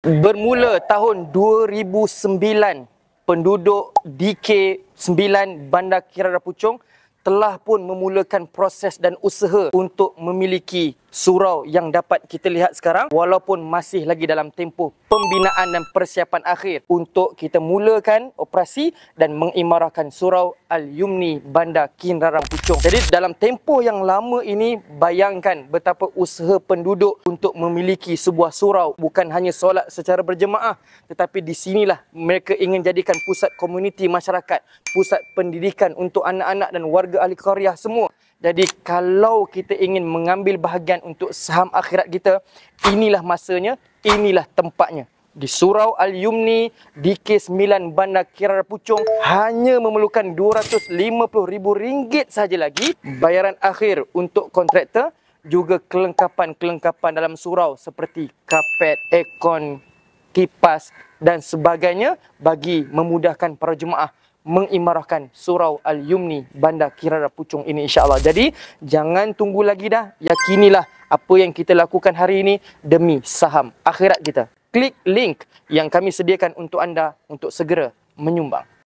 Bermula tahun 2009, penduduk DK9 Bandar Kirara Puchong telah pun memulakan proses dan usaha untuk memiliki surau yang dapat kita lihat sekarang, walaupun masih lagi dalam tempoh pembinaan dan persiapan akhir untuk kita mulakan operasi dan mengimarahkan surau Al-Yumni Bandar Kirara Puchong. Jadi dalam tempoh yang lama ini, bayangkan betapa usaha penduduk untuk memiliki sebuah surau, bukan hanya solat secara berjemaah, tetapi di sinilah mereka ingin jadikan pusat komuniti masyarakat, pusat pendidikan untuk anak-anak dan warga ahli qaryah semua. Jadi kalau kita ingin mengambil bahagian untuk saham akhirat kita, inilah masanya, inilah tempatnya. Di Surau Al-Yumni DK9 Bandar Kirara Puchong hanya memerlukan RM250,000 saja lagi. Bayaran akhir untuk kontraktor, juga kelengkapan-kelengkapan dalam surau seperti kapet, aircon, kipas dan sebagainya bagi memudahkan para jemaah mengimarahkan Surau Al-Yumni Bandar Kirara Puchong ini, insya-Allah. Jadi jangan tunggu lagi dah, yakinilah apa yang kita lakukan hari ini demi saham akhirat kita. Klik link yang kami sediakan untuk anda untuk segera menyumbang.